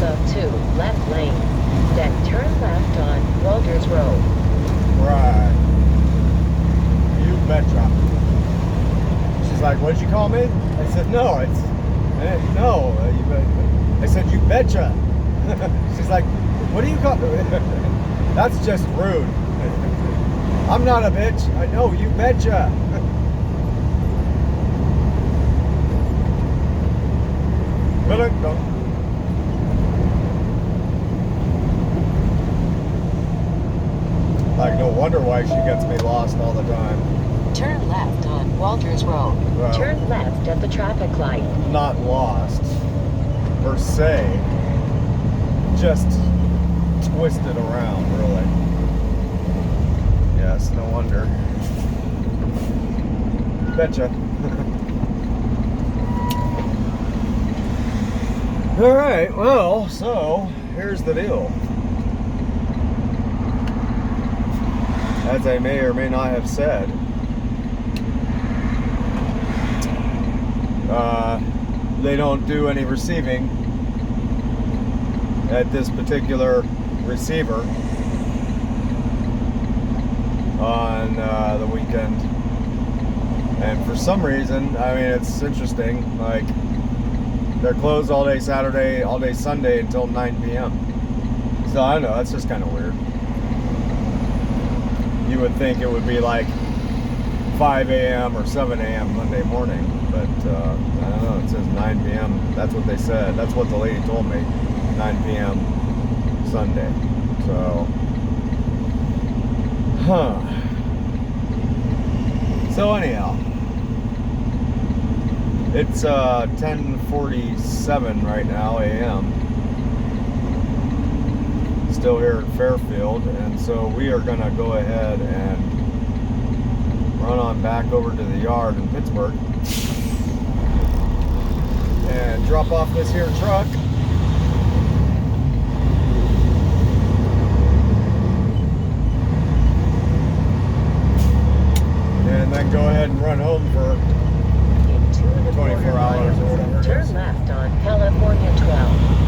the 2 left lane. Then turn left on Walters Road. Right. You betcha. She's like, what'd you call me? I said, no, no. I said, you betcha. She's like, what do you call? That's just rude. I'm not a bitch. I know, you betcha. Like, no wonder why she gets me lost all the time. Turn left on Walters Road. Well, Turn left at the traffic light. not lost, per se. Just twisted around, really. Yes, no wonder. Betcha. All right, well, so here's the deal. As I may or may not have said, they don't do any receiving at this particular receiver on the weekend. And for some reason, I mean, it's interesting, like, they're closed all day Saturday, all day Sunday until 9 p.m. So I don't know, that's just kind of weird. You would think it would be like 5 a.m. or 7 a.m. Monday morning, but I don't know, it says 9 p.m. That's what they said. That's what the lady told me, 9 p.m. Sunday. So, So anyhow, it's 10:47 right now a.m. Still here in Fairfield, and so we are gonna go ahead and run on back over to the yard in Pittsburgh and drop off this here truck. And then go ahead and run home for In 2 24 hours or whatever it is. Turn left on California 12.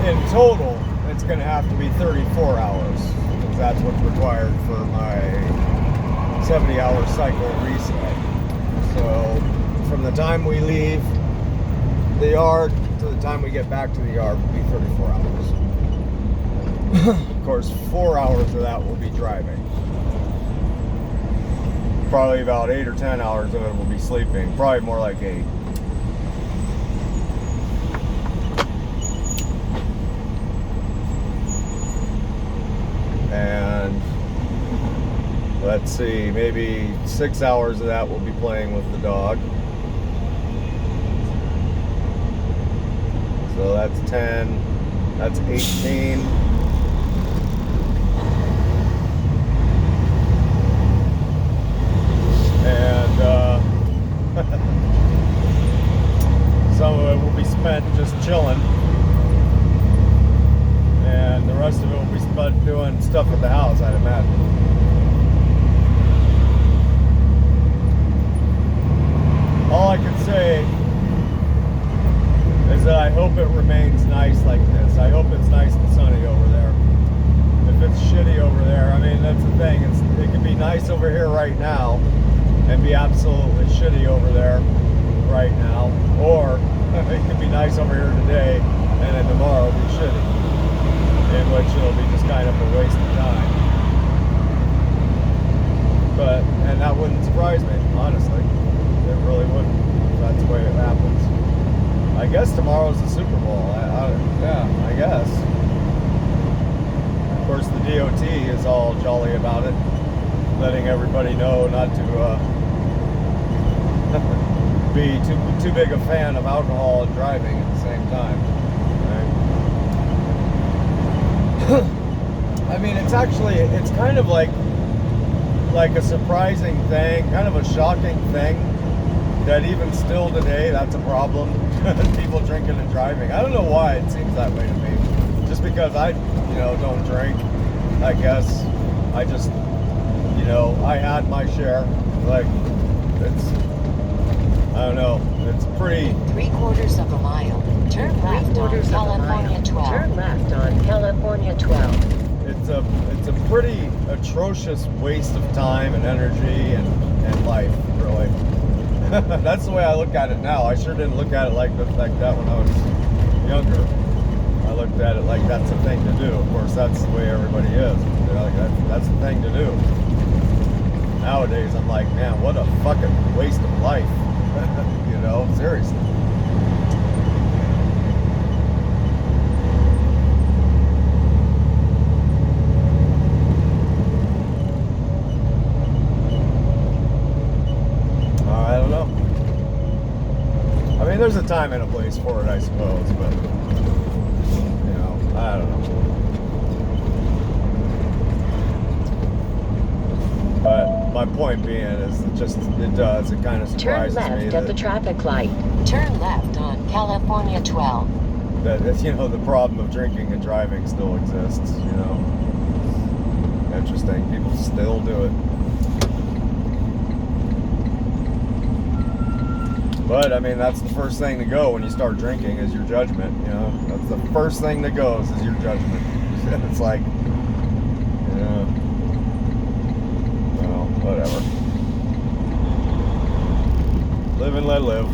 In total, it's going to have to be 34 hours, because that's what's required for my 70-hour cycle reset. So from the time we leave the yard to the time we get back to the yard will be 34 hours. Of course, 4 hours of that will be driving. Probably about 8 or 10 hours of it will be sleeping. Probably more like 8. And let's see, maybe 6 hours of that will be playing with the dog. So that's 10, that's 18. And some of it will be spent just chilling. And the rest of it will be spent doing stuff at the house, I'd imagine. All I can say is that I hope it remains nice like this. I hope it's nice and sunny over there. If it's shitty over there, I mean, that's the thing. It can be nice over here right now and be absolutely shitty over there right now. Or it could be nice over here today and then tomorrow it'll be shitty, in which it'll be just kind of a waste of time. And that wouldn't surprise me, honestly. It really wouldn't. That's the way it happens. I guess tomorrow's the Super Bowl. Yeah, I guess. Of course, the DOT is all jolly about it, letting everybody know not to be too big a fan of alcohol and driving at the same time. Right? I mean, it's kind of like a surprising thing, kind of a shocking thing that even still today, that's a problem. People drinking and driving. I don't know why it seems that way to me. Just because I, don't drink, I guess. I just, I had my share. Like, I don't know. It's pretty. 3/4 of a mile. Turn left on 3/4 of a California mile. 12. Turn left on California 12. It's a pretty atrocious waste of time and energy and life, really. That's the way I look at it now. I sure didn't look at it like that when I was younger. I looked at it like that's the thing to do. Of course, that's the way everybody is. Like that's the thing to do. Nowadays, I'm like, man, what a fucking waste of life. Seriously. I don't know. I mean, there's a time and a place for it, I suppose, but I don't know. But my point being is it kind of surprises Turn me left at the traffic light. Turn left on California 12. that the problem of drinking and driving still exists. Interesting. People still do it. But I mean, that's the first thing to go when you start drinking is your judgment. That's the first thing that goes is your judgment. It's like, well, whatever. Live and let live.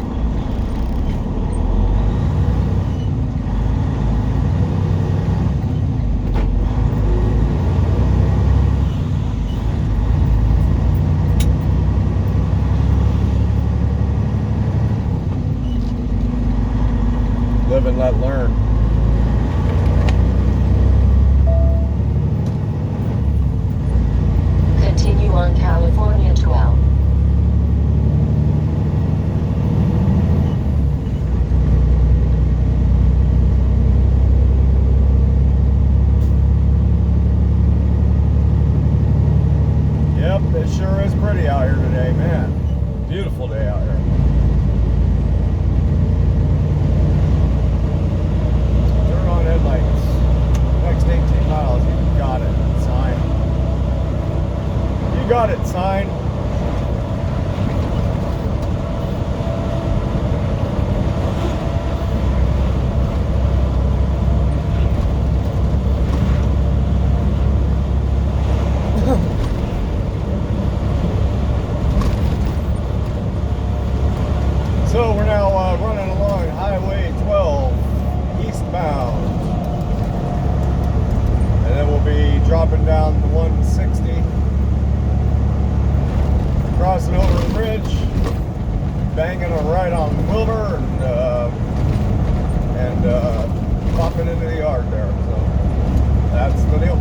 Live and let learn. Continue on California 12. Yep, it sure is pretty out here today, man. Beautiful day out here. Headlights. Next 18 miles, you got it. Sign. You got it, sign. So we're now running along Highway 12 eastbound. And then we'll be dropping down the 160, crossing over the bridge, banging a right on Wilbur, and popping into the yard there. So that's the deal.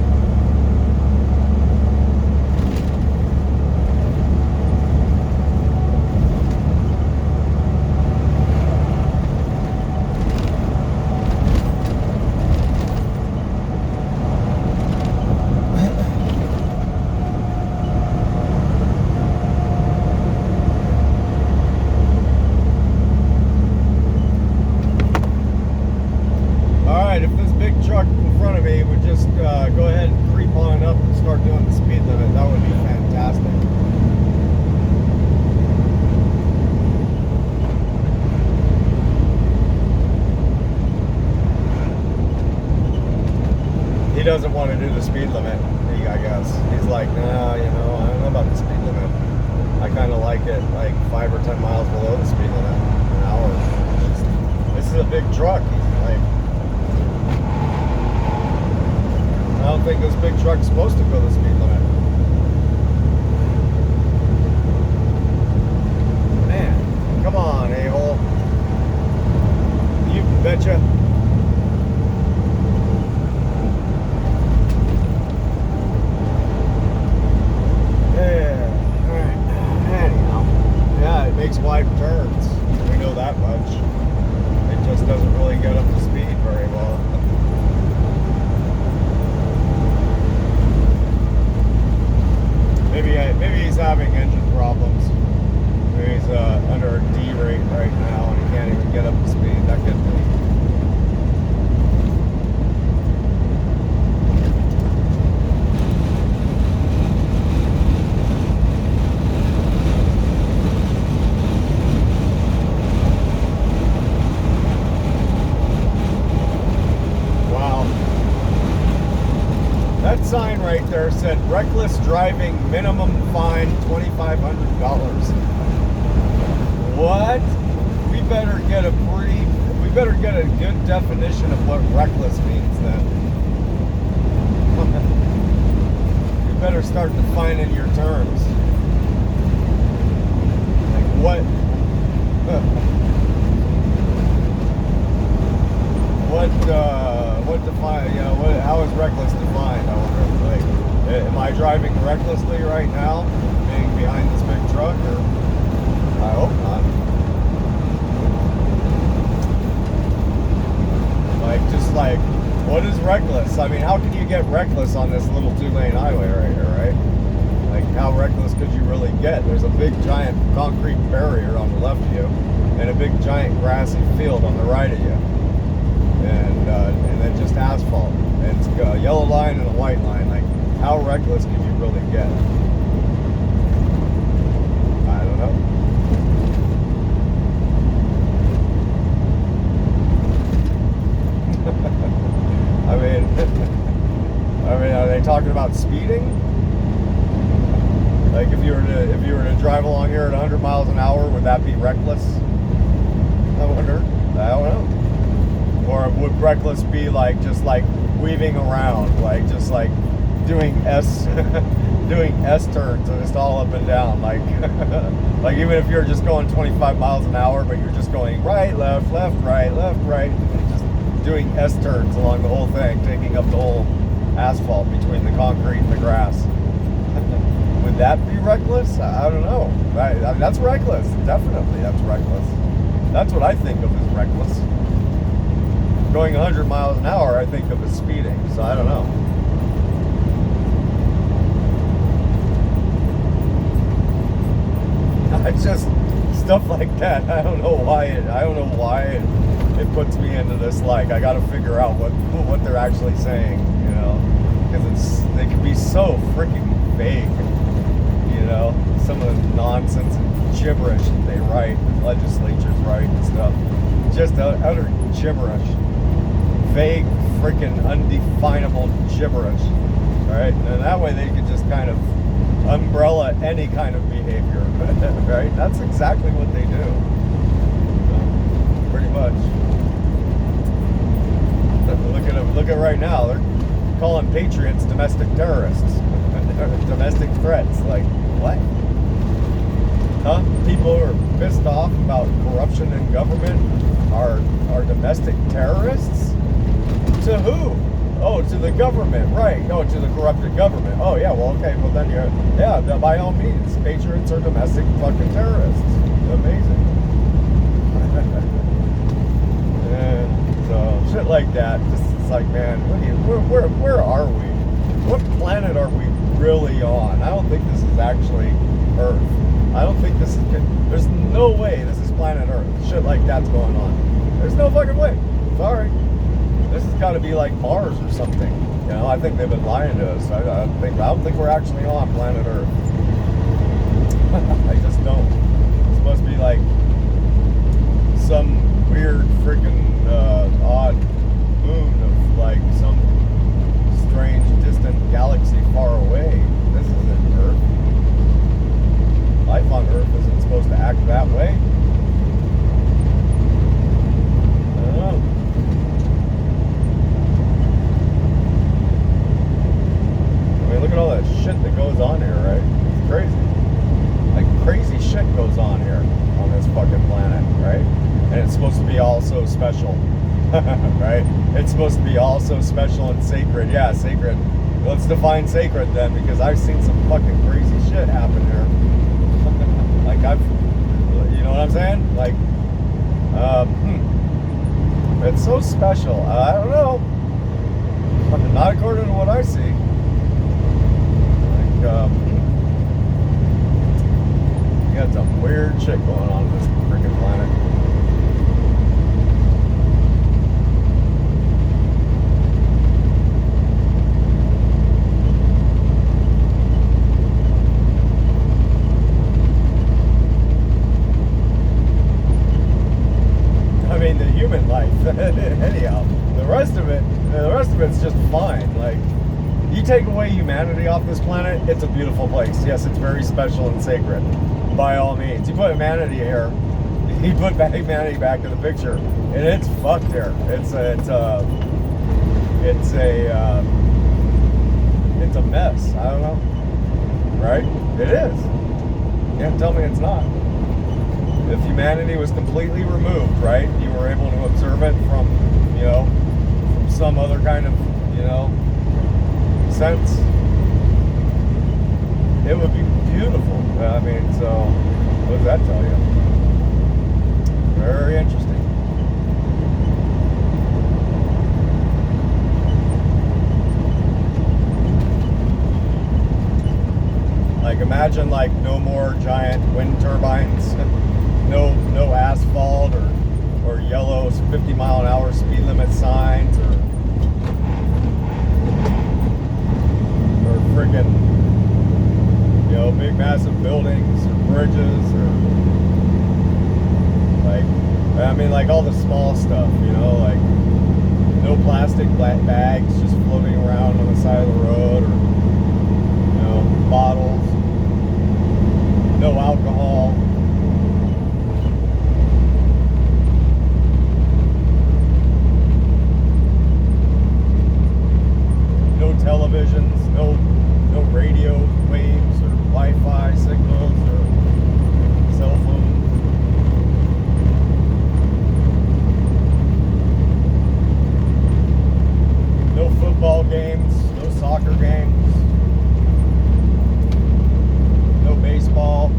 If this big truck in front of me would just go ahead and creep on up and start doing the speed limit, that would be fantastic. He doesn't want to do the speed limit, I guess. He's like, nah, I don't know about the speed limit. I kind of like it like 5 or 10 miles below the speed limit an hour. This is a big truck. He's like, I don't think this big truck's supposed to go the speed limit. Man, come on, a-hole. You betcha. Yeah, alright. Anyhow. Yeah, it makes wide turns. We know that much. It just doesn't really get up to speed very well. Maybe he's having engine problems. Maybe he's under a D rate right now, and he can't even get up to speed. That could be. That sign right there said reckless driving minimum fine $2,500. What? We better get a good definition of what reckless means then. You better start defining your terms. Like what? What define? You know, how is reckless defined? I wonder. Like, am I driving recklessly right now, being behind this big truck, or? I hope not. Like, what is reckless? I mean, how can you get reckless on this little 2-lane highway right here, right? Like, how reckless could you really get? There's a big giant concrete barrier on the left of you, and a big giant grassy field on the right of you. And then just asphalt. And it's a yellow line and a white line. Like, how reckless can you really get? I don't know. I mean, are they talking about speeding? Like, if you were to drive along here at 100 miles an hour, would that be reckless? I wonder. I don't know. Or would reckless be like just like weaving around, like just like doing S turns and just all up and down, like like even if you're just going 25 miles an hour, but you're just going right, left, right, and just doing S turns along the whole thing, taking up the whole asphalt between the concrete and the grass. Would that be reckless? I don't know. I mean, that's reckless. Definitely, that's reckless. That's what I think of as reckless. Going 100 miles an hour, I think of as speeding, so I don't know. It's just stuff like that. I don't know why it puts me into this. Like, I got to figure out what they're actually saying, you know, because they can be so freaking vague, you know. Some of the nonsense and gibberish that they write, legislatures write and stuff, just utter gibberish. Vague, freaking undefinable gibberish, right? And that way they could just kind of umbrella any kind of behavior, right? That's exactly what they do, pretty much. Look at right now. They're calling patriots domestic terrorists, domestic threats. Like, what? Huh? People who are pissed off about corruption in government are domestic terrorists? To who? Oh, to the government, right? No, to the corrupted government. Oh, yeah, well, okay, well then by all means, patriots are domestic fucking terrorists. Amazing. And so, shit like that, just, it's like, man, where are we? What planet are we really on? I don't think this is actually Earth. I don't think this is, there's no way this is planet Earth. Shit like that's going on. There's no fucking way. Sorry. This has got to be like Mars or something. You know, I think they've been lying to us. I don't think we're actually on planet Earth. I just don't. This must be like some weird freaking odd moon of like some strange distant galaxy far away. This isn't Earth. Life on Earth isn't supposed to act that way. I don't know. I mean, look at all that shit that goes on here, right? It's crazy. Like, crazy shit goes on here on this fucking planet, right? And it's supposed to be all so special, right? It's supposed to be all so special and sacred. Yeah, sacred. Let's define sacred then, because I've seen some fucking crazy shit happen here. Like, you know what I'm saying? Like, it's so special. I don't know. Not according to what I see. Like, you got some weird shit going humanity off this planet, it's a beautiful place. Yes, it's very special and sacred, by all means. You put humanity here, you put humanity back in the picture, and it's fucked here. It's a mess. I don't know, right? It is. You can't tell me it's not. If humanity was completely removed, right, you were able to observe it from, from some other kind of, sense, it would be beautiful. I mean, so what does that tell you? Very interesting. Like, imagine like no more giant wind turbines, no asphalt or yellow 50-mile-an-hour speed limit signs or friggin', big massive buildings or bridges or like all the small stuff, like no plastic bags just floating around on the side of the road or, bottles, no alcohol. No televisions, no radio waves or Wi-Fi signals or cell phones. No football games, no soccer games, no baseball.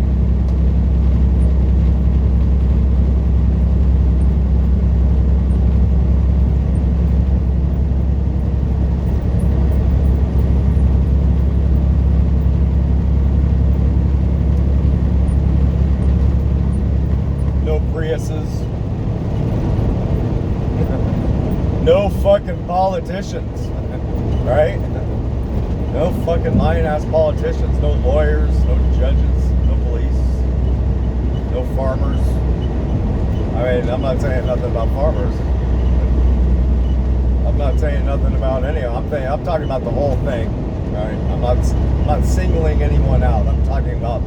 No fucking politicians, right? No fucking lying-ass politicians, no lawyers, no judges, no police, no farmers. I mean, I'm not saying nothing about farmers. I'm not saying nothing about any of them. I'm talking about the whole thing, right? I'm not singling anyone out. I'm talking about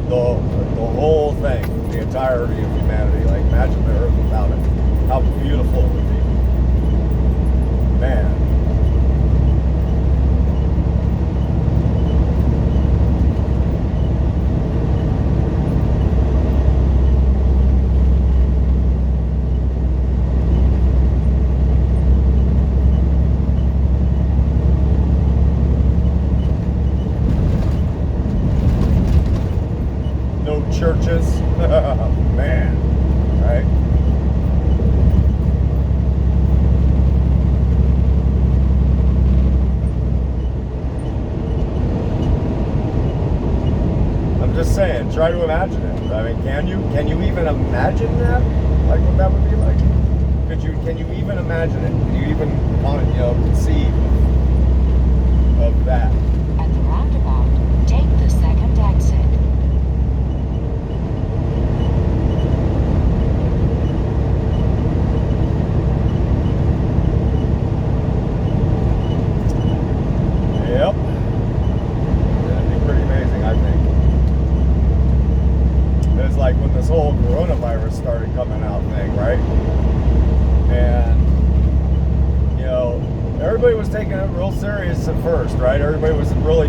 the whole thing, the entirety of humanity. Like, imagine the earth without it. How beautiful it would be. Man. No churches. Man. Right? Just saying, try to imagine it. I mean, can you even imagine that? Like what that would be like? Can you even imagine it? Can you even conceive of that? At the roundabout, take the second exit. Yep. That'd be pretty amazing, I think. It's like when this whole coronavirus started coming out thing, right? And, everybody was taking it real serious at first, right? Everybody was really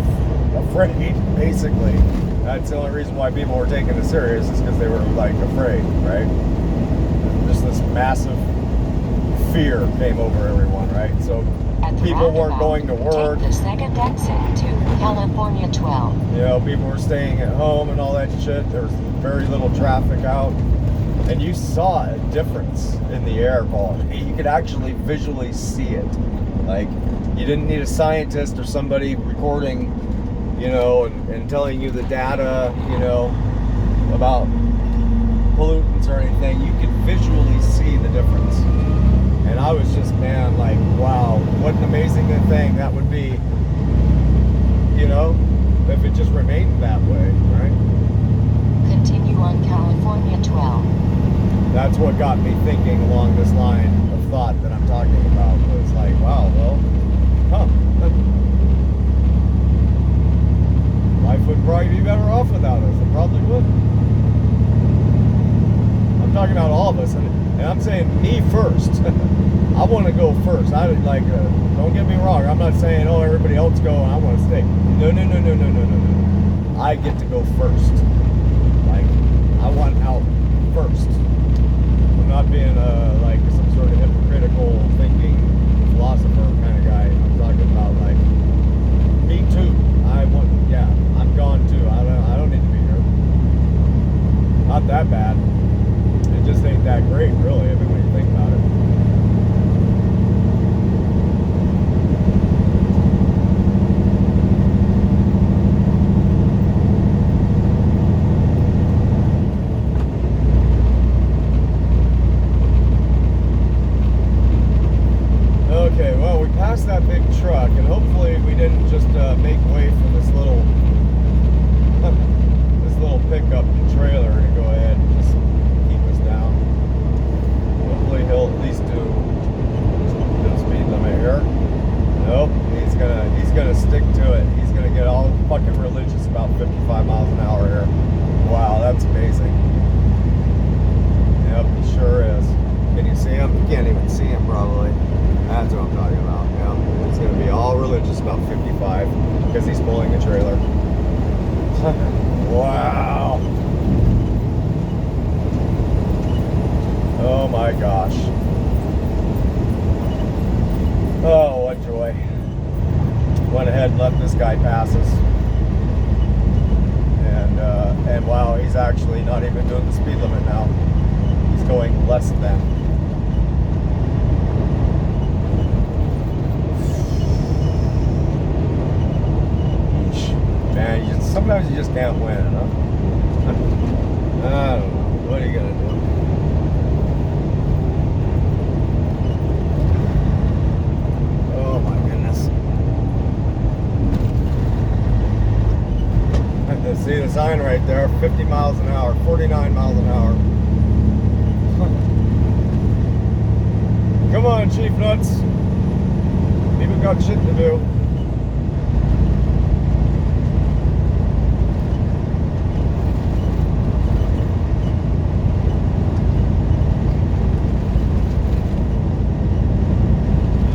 afraid, basically. That's the only reason why people were taking it serious is because they were, like, afraid, right? Just this massive fear came over everyone, right? So people weren't going to work. Take the second exit to California 12. People were staying at home and all that shit. There was very little traffic out. And you saw a difference in the air quality. You could actually visually see it. Like, you didn't need a scientist or somebody recording, and telling you the data, about pollutants or anything. You could visually see the difference. And I was just, like, wow, what an amazing thing that would be, if it just remained that way, right? Continue on California 12. That's what got me thinking along this line of thought that I'm talking about, was like, wow, well, off without us. It probably would. I'm talking about all of us, and I'm saying me first. I want to go first. I like. Don't get me wrong. I'm not saying everybody else go and I want to stay. No. I get to go first. Like I want out first. I'm not being like some sort of hypocritical thinking philosopher kind of guy. I'm talking about like me too. I'm gone too. I don't need to be here. Not that bad. It just ain't that great, really. I mean, when you think about it. Okay, well, we passed that big truck, and hopefully we didn't just make way for this little pickup and trailer to go ahead and just keep us down. Hopefully he'll at least do the speed limit here. Nope, he's gonna stick to it. He's gonna get all fucking religious about 55 miles an hour here. Wow, that's amazing. Yep, it sure is. Can you see him? You can't even see him probably. That's what I'm talking about. Yeah, he's gonna be all religious about 55 because he's pulling the trailer. Wow. Oh my gosh. Oh, what joy. Went ahead and let this guy pass us. And wow, he's actually not even doing the speed limit now. He's going less than. Man, sometimes you just can't win, huh? I don't know. What are you gonna do? Oh my goodness. See the sign right there, 50 miles an hour, 49 miles an hour. Come on, Chief Nuts. People got shit to do.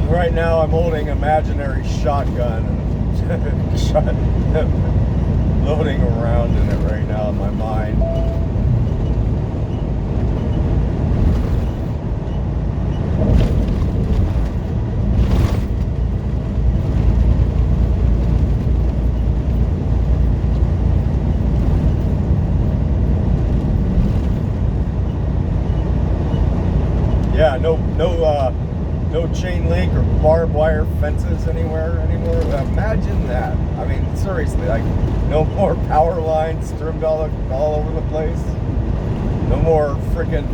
Right now I'm holding an imaginary shotgun and loading around in it right now in my mind. Yeah, no chain link or barbed wire fences anywhere anymore. Imagine that. I mean, seriously, like no more power lines trimmed all over the place. No more freaking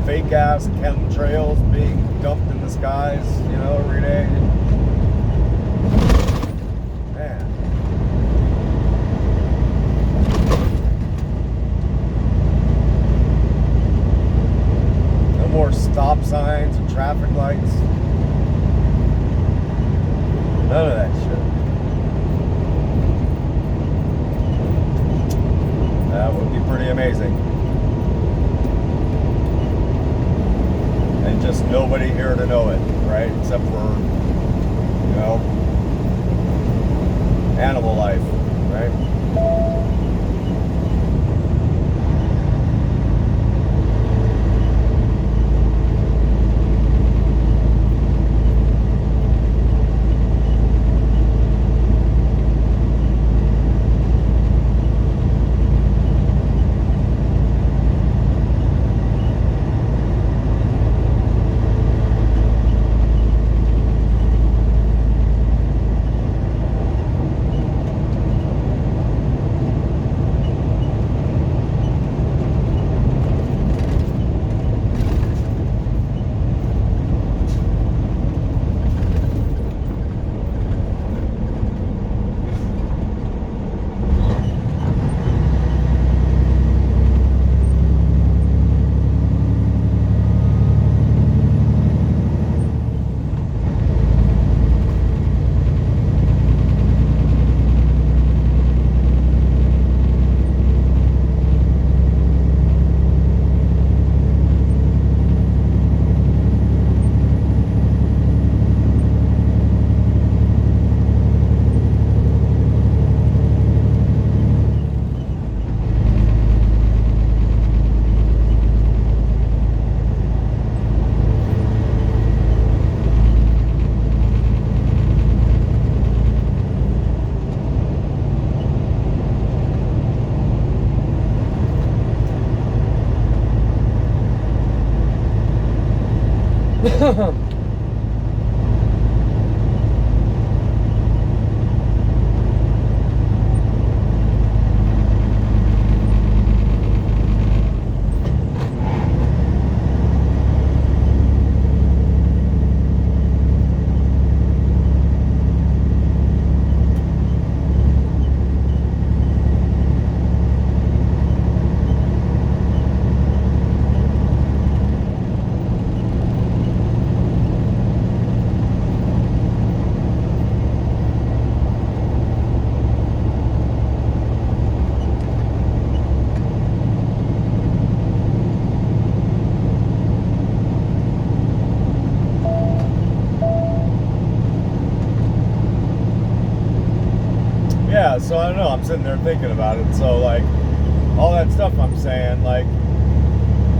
fake ass chemtrails being dumped in the skies, every day. Man. No more stop signs and traffic lights. None of that shit. That would be pretty amazing. And just nobody here to know it, right? Except for, animal life, right? yeah, so I don't know. I'm sitting there thinking about it. So like, all that stuff I'm saying, like,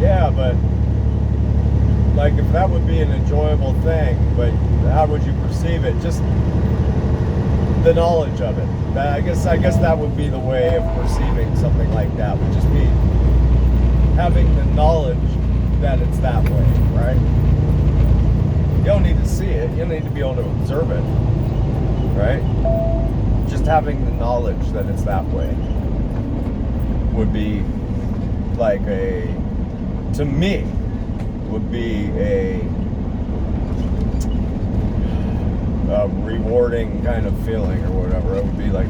yeah, but like if that would be an enjoyable thing, but how would you perceive it? Just the knowledge of it. I guess that would be the way of perceiving something like that. Would just be having the knowledge that it's that way, right? You don't need to see it. You don't need to be able to observe it, right? Just having the knowledge that it's that way would be like to me, would be a rewarding kind of feeling or whatever. It would be like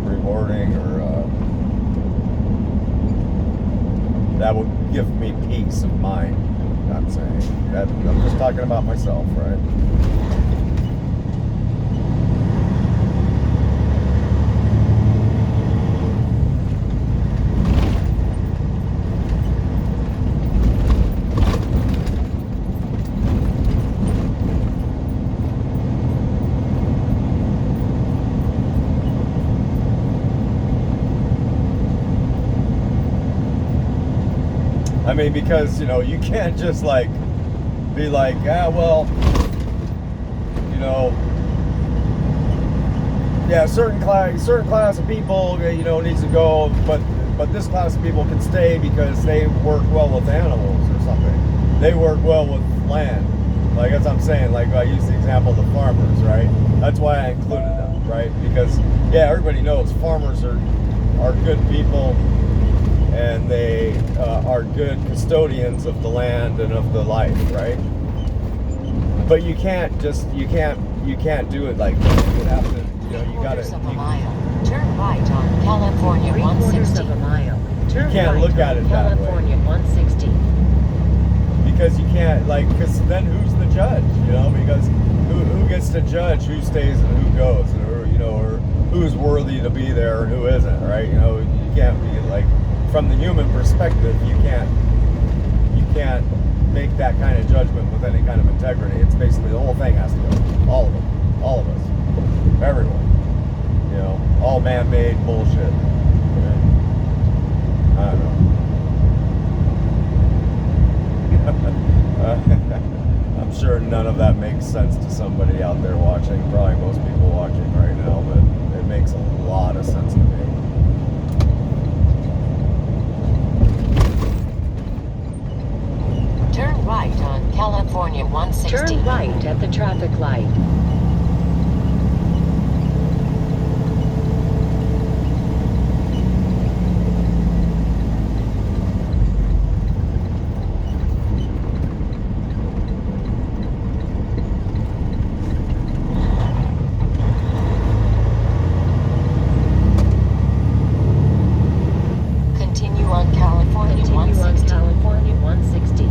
rewarding or that would give me peace of mind. I'm saying that I'm just talking about myself, right? I mean, because, you know, you can't just like be like, well, you know, yeah, certain class of people, you know, needs to go, but this class of people can stay because they work well with animals or something. They work well with land. Like, as I'm saying, like I use the example of the farmers, right? That's why I included them, right? Because yeah, everybody knows farmers are good people. And they are good custodians of the land and of the life, right? But you can't do it like that. You have to, you know, you gotta. Quarters of a mile. Turn right on California 3/4 of a 160. mile. Turn can't right look at on it that way. California 160. Because you can't, like, because then who's the judge? You know, because who gets to judge who stays and who goes, or you know, or who's worthy to be there and who isn't, right? You know, you can't be like. From the human perspective, you can't make that kind of judgment with any kind of integrity. It's basically the whole thing has to go. All of them. All of us. Everyone. You know, all man-made bullshit. Okay? I don't know. I'm sure none of that makes sense to somebody out there watching. Probably most people watching right now, but it makes a lot of sense to me. Turn right on California 160. Turn right at the traffic light. Continue on California Continue on 160. California 160.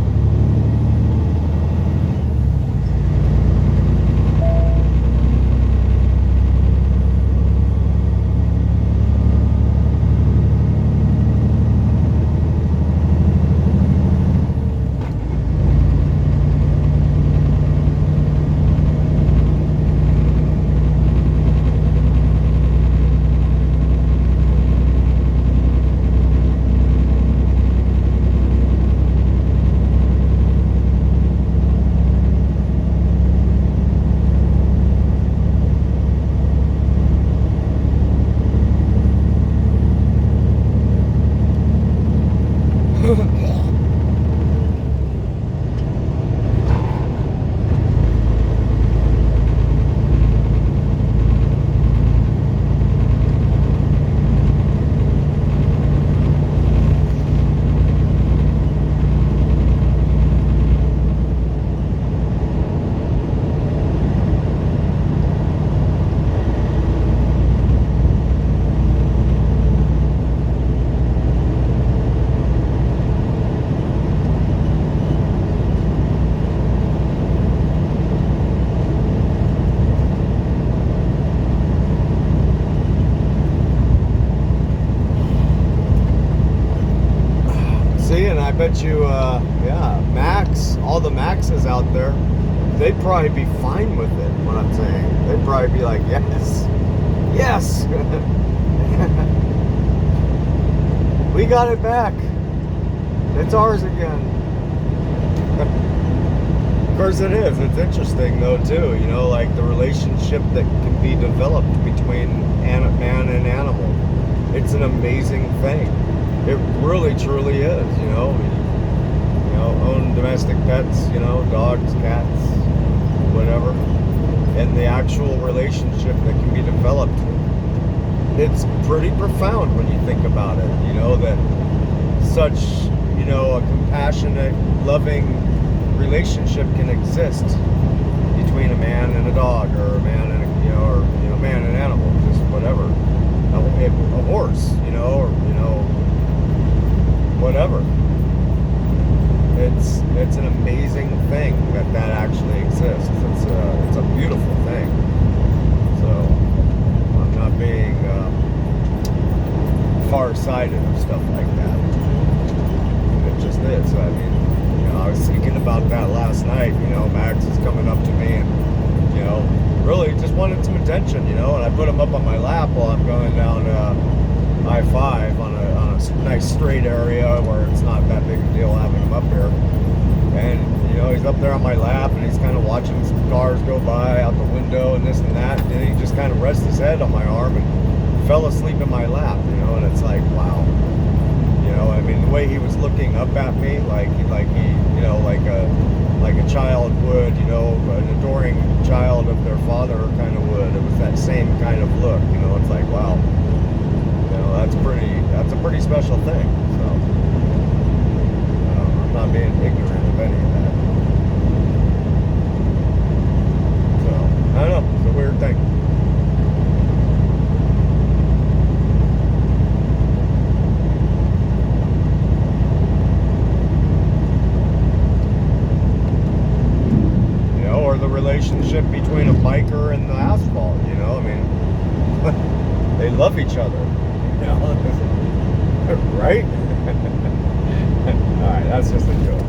See, and I bet you, yeah, Max, all the Maxes out there, they'd probably be fine with it. What I'm saying, they'd probably be like, yes, yes, we got it back. It's ours again. Of course it is. It's interesting though too. You know, like the relationship that can be developed between man and animal. It's an amazing thing. It really, truly is. You know, own domestic pets. You know, dogs, cats, whatever, and the actual relationship that can be developed. It's pretty profound when you think about it. You know, that such, you know, a compassionate, loving relationship can exist between a man and a dog, or a man and a, man and animal, just whatever. A horse, you know, or whatever. It's an amazing thing that actually exists. It's a beautiful thing. So I'm not being far-sighted of stuff like that. It just is. I mean, I was thinking about that last night. You know, Max is coming up to me and, you know, really just wanted some attention, you know, and I put him up on my lap while I'm going down I-5 on a nice straight area where it's not that big a deal having him up here. And, you know, he's up there on my lap and he's kind of watching some cars go by out the window and this and that. And then he just kind of rests his head on my arm and fell asleep in my lap, you know, and it's like, wow. You know, I mean, the way he was looking up at me, like he, you know, like a child would, you know, an adoring child of their father kind of would. It was that same kind of look, you know. It's like, wow, you know, that's a pretty special thing. So I'm not being ignorant of any of that. So I don't know, it's a weird thing. Relationship between a biker and the asphalt, you know, I mean, they love each other, you know, right? All right, that's just a joke.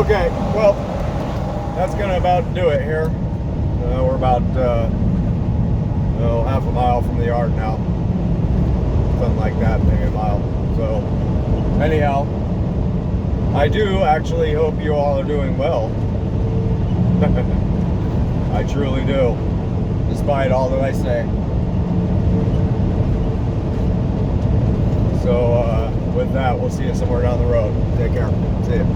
Okay, well, that's gonna about do it here. We're about half a mile from the yard now. Something like that, maybe a mile. So, anyhow, I do actually hope you all are doing well. I truly do, despite all that I say. So, with that, we'll see you somewhere down the road. Take care. See you.